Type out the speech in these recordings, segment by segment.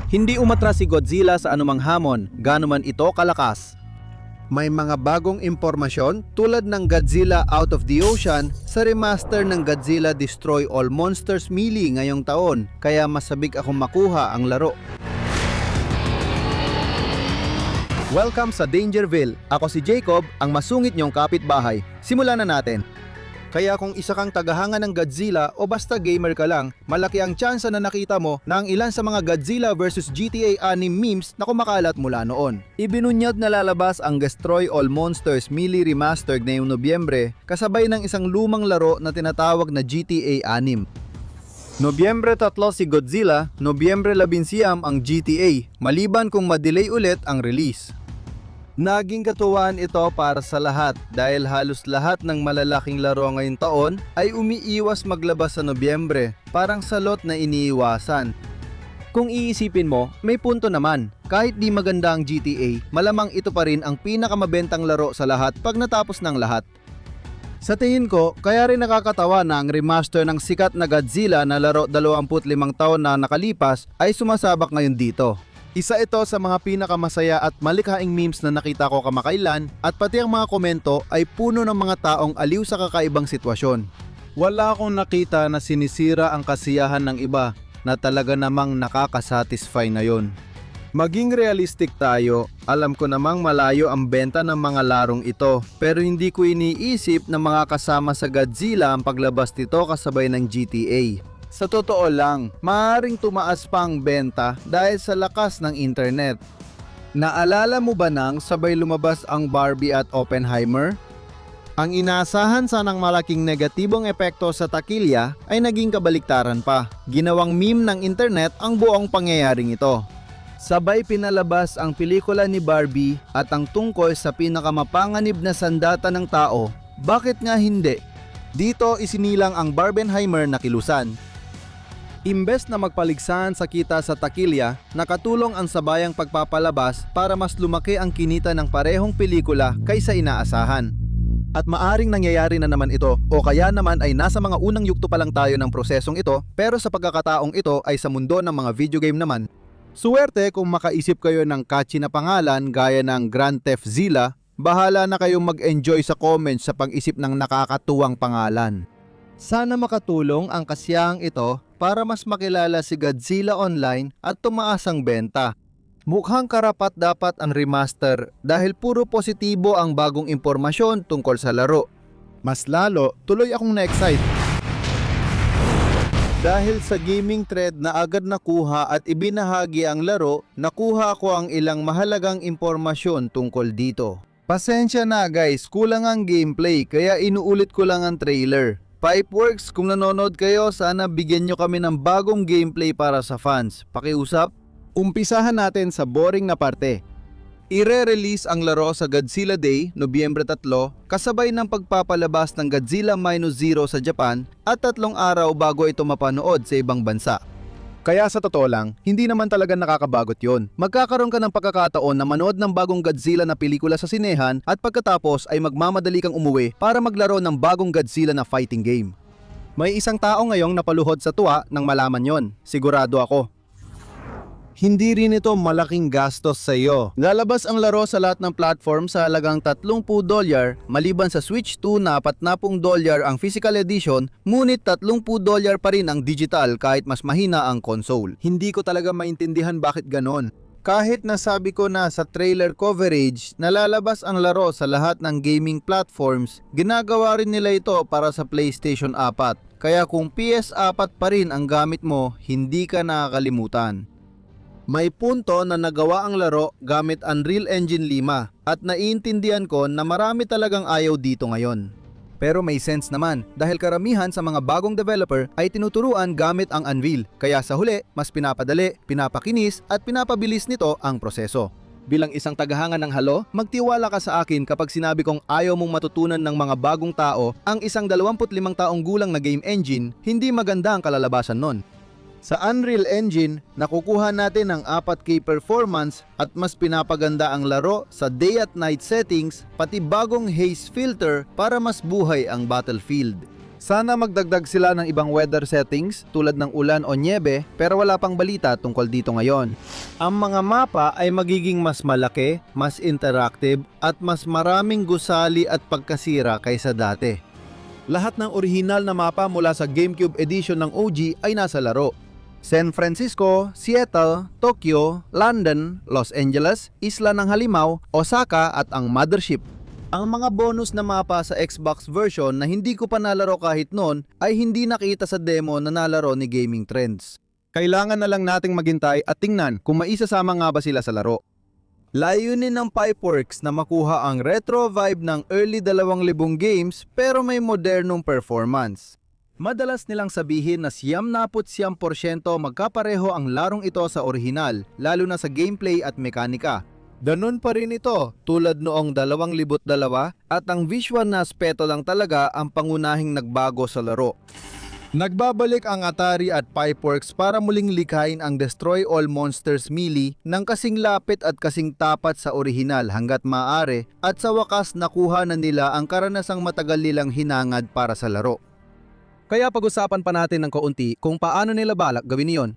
Hindi umatras si Godzilla sa anumang hamon, gaano man ito kalakas. May mga bagong impormasyon tulad ng Godzilla Out of the Ocean sa remaster ng Godzilla Destroy All Monsters Melee ngayong taon, kaya masabik akong makuha ang laro. Welcome sa Dangerville. Ako si Jacob, ang masungit niyong kapitbahay. Simulan na natin. Kaya kung isa kang tagahanga ng Godzilla o basta gamer ka lang, malaki ang tsansa na nakita mo na ang ilan sa mga Godzilla vs GTA 6 memes na kumakalat mula noon. Ibinunyag na lalabas ang Destroy All Monsters Melee Remastered ngayong Nobyembre, kasabay ng isang lumang laro na tinatawag na GTA 6. Nobyembre 3 si Godzilla, Nobyembre 11 ang GTA, maliban kung madelay ulit ang release. Naging katuwaan ito para sa lahat dahil halos lahat ng malalaking laro ngayong taon ay umiiwas maglabas sa Nobyembre, parang salot na iniiwasan. Kung iisipin mo, may punto naman. Kahit di maganda ang GTA, malamang ito pa rin ang pinakamabentang laro sa lahat pag natapos ng lahat. Sa tingin ko, kaya rin nakakatawa na ang remaster ng sikat na Godzilla na laro 25 taon na nakalipas ay sumasabak ngayon dito. Isa ito sa mga pinakamasaya at malikhaing memes na nakita ko kamakailan, at pati ang mga komento ay puno ng mga taong aliw sa kakaibang sitwasyon. Wala akong nakita na sinisira ang kasiyahan ng iba na talaga namang nakakasatisfy na yon. Maging realistic tayo, alam ko namang malayo ang benta ng mga larong ito, pero hindi ko iniisip na mga kasama sa Godzilla ang paglabas nito kasabay ng GTA. Sa totoo lang, maaaring tumaas pa ang benta dahil sa lakas ng internet. Naalala mo ba nang sabay lumabas ang Barbie at Oppenheimer? Ang inaasahan sanang malaking negatibong epekto sa takilya ay naging kabaliktaran pa. Ginawang meme ng internet ang buong pangyayaring ito. Sabay pinalabas ang pelikula ni Barbie at ang tungkol sa pinakamapanganib na sandata ng tao. Bakit nga hindi? Dito isinilang ang Barbenheimer na kilusan. Imbes na magpaligsahan sa kita sa takilya, nakatulong ang sabayang pagpapalabas para mas lumaki ang kinita ng parehong pelikula kaysa inaasahan. At maaring nangyayari na naman ito o kaya naman ay nasa mga unang yugto pa lang tayo ng prosesong ito, pero sa pagkakataong ito ay sa mundo ng mga video game naman. Suwerte kung makaisip kayo ng catchy na pangalan gaya ng Grand Theft Zilla, bahala na kayong mag-enjoy sa comments sa pag-isip ng nakakatuwang pangalan. Sana makatulong ang kasiyahang ito para mas makilala si Godzilla online at tumaas ang benta. Mukhang karapat-dapat ang remaster dahil puro positibo ang bagong impormasyon tungkol sa laro. Mas lalo, tuloy akong na-excite. Dahil sa gaming thread na agad nakuha at ibinahagi ang laro, nakuha ko ang ilang mahalagang impormasyon tungkol dito. Pasensya na guys, kulang ang gameplay kaya inuulit ko lang ang trailer. Pipeworks, kung nanonood kayo, sana bigyan nyo kami ng bagong gameplay para sa fans. Pakiusap? Umpisahan natin sa boring na parte. Ire-release ang laro sa Godzilla Day, Nobyembre 3, kasabay ng pagpapalabas ng Godzilla Minus Zero sa Japan at 3 araw bago ito mapanood sa ibang bansa. Kaya sa totoo lang, hindi naman talaga nakakabagot yon. Magkakaroon ka ng pagkakataon na manood ng bagong Godzilla na pelikula sa sinehan at pagkatapos ay magmamadali kang umuwi para maglaro ng bagong Godzilla na fighting game. May isang tao ngayong napaluhod sa tuwa nang malaman yon. Sigurado ako. Hindi rin ito malaking gastos sa iyo. Lalabas ang laro sa lahat ng platform sa halagang $30 maliban sa Switch 2 na $40 ang physical edition, ngunit $30 pa rin ang digital kahit mas mahina ang console. Hindi ko talaga maintindihan bakit ganon. Kahit nasabi ko na sa trailer coverage na lalabas ang laro sa lahat ng gaming platforms, ginagawa rin nila ito para sa PlayStation 4. Kaya kung PS4 pa rin ang gamit mo, hindi ka nakakalimutan. May punto na nagawa ang laro gamit Unreal Engine 5 at naiintindihan ko na marami talagang ayaw dito ngayon. Pero may sense naman dahil karamihan sa mga bagong developer ay tinuturuan gamit ang Unreal, kaya sa huli mas pinapadali, pinapakinis at pinapabilis nito ang proseso. Bilang isang tagahanga ng Halo, magtiwala ka sa akin kapag sinabi kong ayaw mong matutunan ng mga bagong tao ang isang 25 taong gulang na game engine, hindi maganda ang kalalabasan nun. Sa Unreal Engine, nakukuha natin ang 4K performance at mas pinapaganda ang laro sa day at night settings, pati bagong haze filter para mas buhay ang battlefield. Sana magdagdag sila ng ibang weather settings tulad ng ulan o nyebe, pero wala pang balita tungkol dito ngayon. Ang mga mapa ay magiging mas malaki, mas interactive at mas maraming gusali at pagkasira kaysa dati. Lahat ng orihinal na mapa mula sa GameCube edition ng OG ay nasa laro. San Francisco, Seattle, Tokyo, London, Los Angeles, Isla ng Halimaw, Osaka at ang Mothership. Ang mga bonus na mapa sa Xbox version na hindi ko pa nalaro kahit noon ay hindi nakita sa demo na nalaro ni Gaming Trends. Kailangan na lang nating maghintay at tingnan kung maisasama nga ba sila sa laro. Layunin ng Pipeworks na makuha ang retro vibe ng early 2000 games pero may modernong performance. Madalas nilang sabihin na 99% magkapareho ang larong ito sa orihinal, lalo na sa gameplay at mekanika. Ganun pa rin ito, tulad noong 2002 at ang visual na aspeto lang talaga ang pangunahing nagbago sa laro. Nagbabalik ang Atari at Pipeworks para muling likhain ang Destroy All Monsters Melee ng kasing lapit at kasing tapat sa orihinal hanggat maaari at sa wakas nakuha na nila ang karanasang matagal nilang hinangad para sa laro. Kaya pag-usapan pa natin ng kaunti kung paano nila balak gawin iyon.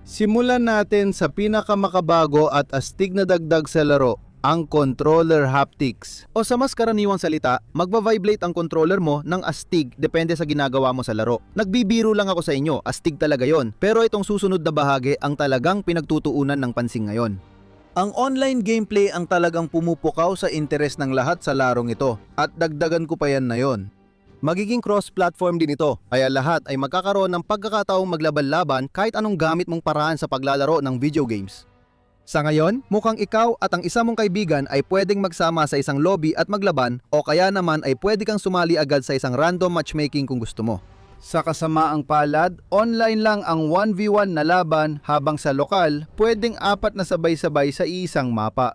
Simulan natin sa pinakamakabago at astig na dagdag sa laro, ang controller haptics. O sa mas karaniwang salita, magba-vibrate ang controller mo ng astig depende sa ginagawa mo sa laro. Nagbibiro lang ako sa inyo, astig talaga yon. Pero itong susunod na bahagi ang talagang pinagtutuunan ng pansin ngayon. Ang online gameplay ang talagang pumupukaw sa interes ng lahat sa larong ito at dagdagan ko pa yan na yon. Magiging cross-platform din ito, kaya lahat ay magkakaroon ng pagkakataong maglaban-laban kahit anong gamit mong paraan sa paglalaro ng video games. Sa ngayon, mukhang ikaw at ang isa mong kaibigan ay pwedeng magsama sa isang lobby at maglaban o kaya naman ay pwede kang sumali agad sa isang random matchmaking kung gusto mo. Sa kasamaang palad, online lang ang 1v1 na laban habang sa lokal, pwedeng 4 na sabay-sabay sa isang mapa.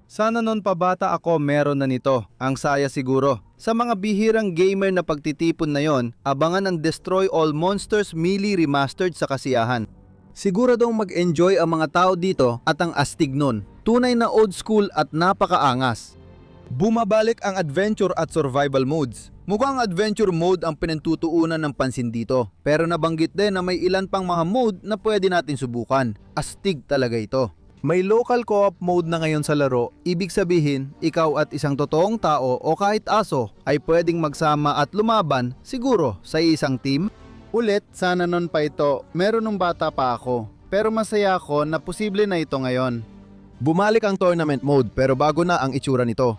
Sana noon pa bata ako meron na nito, ang saya siguro. Sa mga bihirang gamer na pagtitipon na yon, abangan ang Destroy All Monsters Melee Remastered sa kasiyahan. Siguradong mag-enjoy ang mga tao dito at ang astig nun. Tunay na old school at napakaangas. Bumabalik ang adventure at survival modes. Mukhang adventure mode ang pinantutuunan ng pansin dito. Pero nabanggit din na may ilan pang mga mode na pwede natin subukan. Astig talaga ito. May local co-op mode na ngayon sa laro, ibig sabihin, ikaw at isang totoong tao o kahit aso ay pwedeng magsama at lumaban siguro sa isang team. Ulit, sana nun pa ito, meron nung bata pa ako, pero masaya ako na posible na ito ngayon. Bumalik ang tournament mode pero bago na ang itsura nito.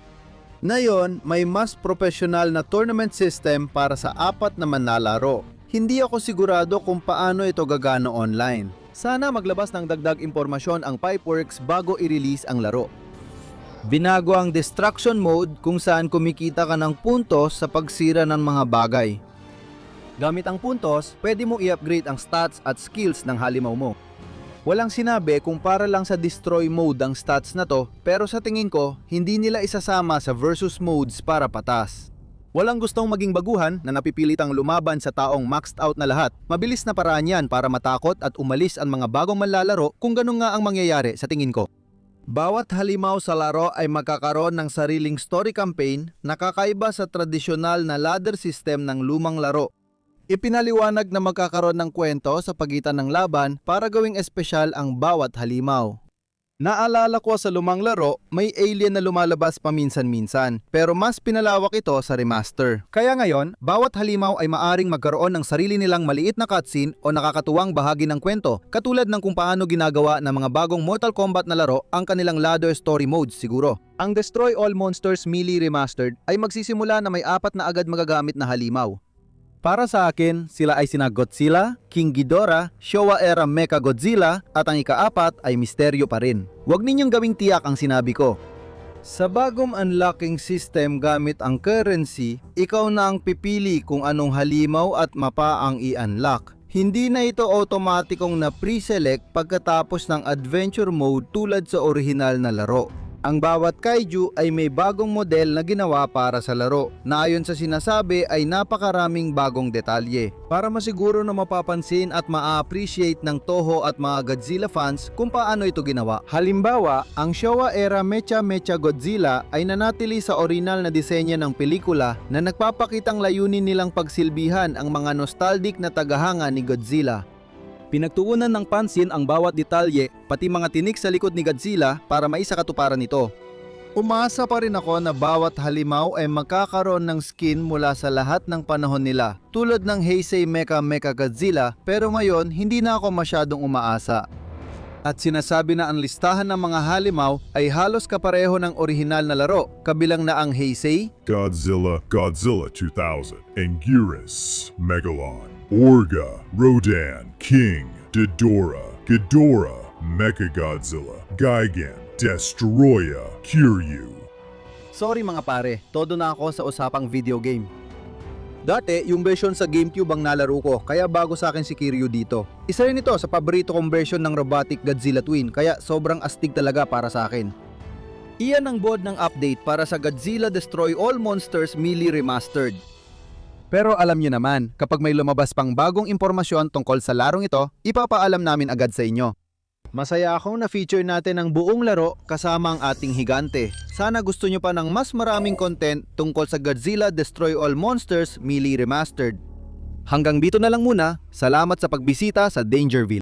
Ngayon, may mas professional na tournament system para sa 4 na manlalaro. Hindi ako sigurado kung paano ito gagana online. Sana maglabas ng dagdag impormasyon ang Pipeworks bago i-release ang laro. Binago ang destruction mode kung saan kumikita ka ng puntos sa pagsira ng mga bagay. Gamit ang puntos, pwede mo i-upgrade ang stats at skills ng halimaw mo. Walang sinabi kung para lang sa destroy mode ang stats na to, pero sa tingin ko, hindi nila isasama sa versus modes para patas. Walang gustong maging baguhan na napipilitang lumaban sa taong maxed out na lahat. Mabilis na paraan yan para matakot at umalis ang mga bagong manlalaro kung ganun nga ang mangyayari sa tingin ko. Bawat halimaw sa laro ay magkakaroon ng sariling story campaign na kakaiba sa tradisyonal na ladder system ng lumang laro. Ipinaliwanag na magkakaroon ng kwento sa pagitan ng laban para gawing espesyal ang bawat halimaw. Naalala ko sa lumang laro, may alien na lumalabas paminsan-minsan, pero mas pinalawak ito sa remaster. Kaya ngayon, bawat halimaw ay maaring magkaroon ng sarili nilang maliit na cutscene o nakakatuwang bahagi ng kwento, katulad ng kung paano ginagawa ng mga bagong Mortal Kombat na laro ang kanilang ladder story modes siguro. Ang Destroy All Monsters Melee Remastered ay magsisimula na may 4 na agad magagamit na halimaw. Para sa akin, sila ay sina Godzilla, King Ghidorah, Showa era Mecha Godzilla at ang ika-4 ay misteryo pa rin. Huwag ninyong gawing tiyak ang sinabi ko. Sa bagong unlocking system gamit ang currency, ikaw na ang pipili kung anong halimaw at mapa ang i-unlock. Hindi na ito automatikong na pre-select pagkatapos ng adventure mode tulad sa orihinal na laro. Ang bawat kaiju ay may bagong model na ginawa para sa laro, na ayon sa sinasabi ay napakaraming bagong detalye. Para masiguro na mapapansin at ma-appreciate ng Toho at mga Godzilla fans kung paano ito ginawa. Halimbawa, ang Showa era Mecha Mecha Godzilla ay nanatili sa original na disenyo ng pelikula na nagpapakitang layunin nilang pagsilbihan ang mga nostalgic na tagahanga ni Godzilla. Pinagtuunan ng pansin ang bawat detalye, pati mga tinik sa likod ni Godzilla para maisakatuparan nito. Umasa pa rin ako na bawat halimaw ay magkakaroon ng skin mula sa lahat ng panahon nila, tulad ng Heisei Mecha Mecha Godzilla, pero ngayon hindi na ako masyadong umaasa. At sinasabi na ang listahan ng mga halimaw ay halos kapareho ng orihinal na laro, kabilang na ang Heisei, Godzilla, Godzilla 2000, Anguirus, Megalon, Orga, Rodan, King, Ghidorah, Mechagodzilla, Gigan, Destroya, Kiryu. Sorry mga pare, todo na ako sa usapang video game. Dati, yung version sa GameCube ang nalaro ko, kaya bago sa akin si Kiryu dito. Isa rin ito sa paborito kong version ng Robotic Godzilla Twin, kaya sobrang astig talaga para sa akin. Iyan ang board ng update para sa Godzilla Destroy All Monsters Melee Remastered. Pero alam nyo naman, kapag may lumabas pang bagong impormasyon tungkol sa larong ito, ipapaalam namin agad sa inyo. Masaya akong na-feature natin ang buong laro kasama ang ating higante. Sana gusto nyo pa ng mas maraming content tungkol sa Godzilla Destroy All Monsters Melee Remastered. Hanggang dito na lang muna, salamat sa pagbisita sa Dangerville.